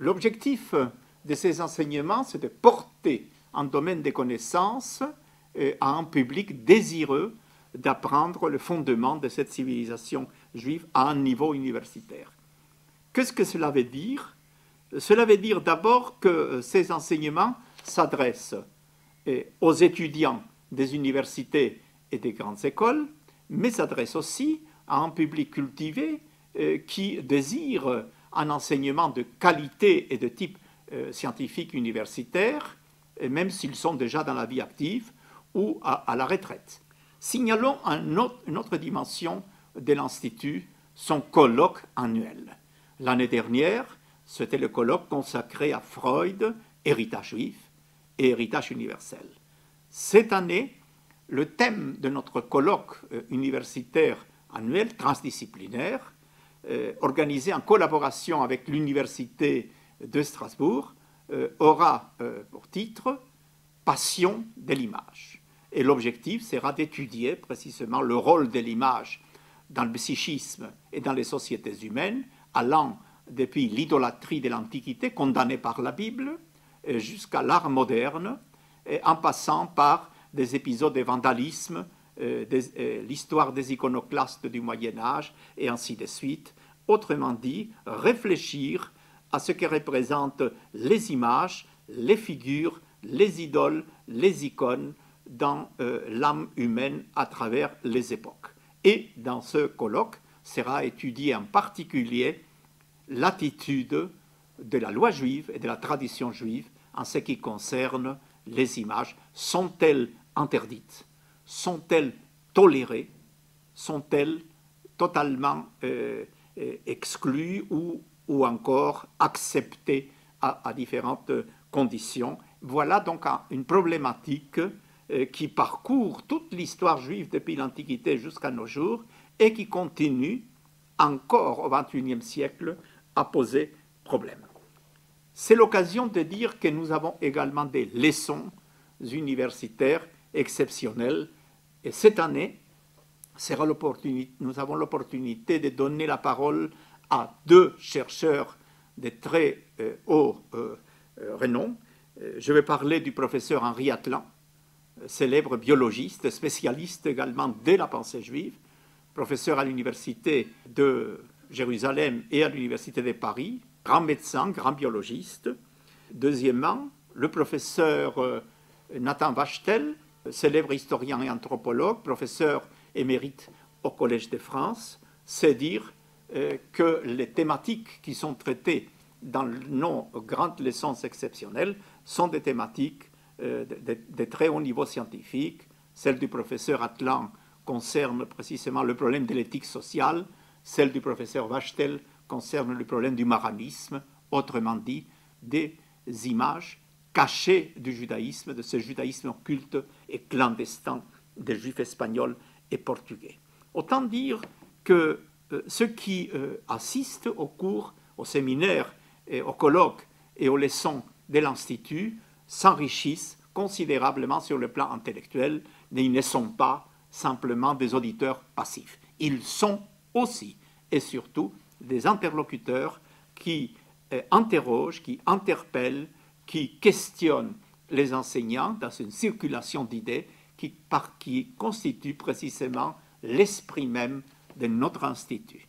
L'objectif de ces enseignements, c'est de porter un domaine des connaissances à un public désireux d'apprendre le fondement de cette civilisation juive à un niveau universitaire. Qu'est-ce que cela veut dire? Cela veut dire d'abord que ces enseignements s'adressent aux étudiants des universités et des grandes écoles, mais s'adressent aussi à un public cultivé qui désire un enseignement de qualité et de type scientifique universitaire, même s'ils sont déjà dans la vie active ou à la retraite. Signalons une autre dimension de l'Institut, son colloque annuel. L'année dernière, c'était le colloque consacré à Freud, héritage juif et héritage universel. Cette année, le thème de notre colloque universitaire annuel transdisciplinaire, organisé en collaboration avec l'Université de Strasbourg, aura pour titre « Passion de l'image ». Et l'objectif sera d'étudier précisément le rôle de l'image dans le psychisme et dans les sociétés humaines, allant depuis l'idolâtrie de l'Antiquité, condamnée par la Bible, jusqu'à l'art moderne, en passant par des épisodes de vandalisme, l'histoire des iconoclastes du Moyen-Âge, et ainsi de suite. Autrement dit, réfléchir à ce que représentent les images, les figures, les idoles, les icônes dans l'âme humaine à travers les époques. Et dans ce colloque sera étudié en particulier l'attitude de la loi juive et de la tradition juive en ce qui concerne les images. Sont-elles interdites? Sont-elles tolérées? Sont-elles totalement exclues ou encore acceptées à différentes conditions? Voilà donc une problématique qui parcourt toute l'histoire juive depuis l'Antiquité jusqu'à nos jours et qui continue encore au XXIe siècle à poser problème. C'est l'occasion de dire que nous avons également des leçons universitaires exceptionnelles et cette année, nous avons l'opportunité de donner la parole à deux chercheurs de très haut renom. Je vais parler du professeur Henri Atlan, célèbre biologiste, spécialiste également de la pensée juive, professeur à l'université de Jérusalem et à l'université de Paris, grand médecin, grand biologiste. Deuxièmement, le professeur Nathan Wachtel, célèbre historien et anthropologue, professeur émérite au Collège de France. C'est dire que les thématiques qui sont traitées dans nos grandes leçons exceptionnelles sont des thématiques de très haut niveau scientifique. Celle du professeur Atlan concerne précisément le problème de l'éthique sociale, celle du professeur Wachtel concerne le problème du maranisme, autrement dit, des images cachées du judaïsme, de ce judaïsme occulte et clandestin des juifs espagnols et portugais. Autant dire que ceux qui assistent aux cours, aux séminaires, et aux colloques et aux leçons de l'Institut s'enrichissent considérablement sur le plan intellectuel, mais ils ne sont pas simplement des auditeurs passifs. Ils sont aussi et surtout des interlocuteurs qui interrogent, qui interpellent, qui questionnent les enseignants dans une circulation d'idées qui constitue précisément l'esprit même de notre Institut.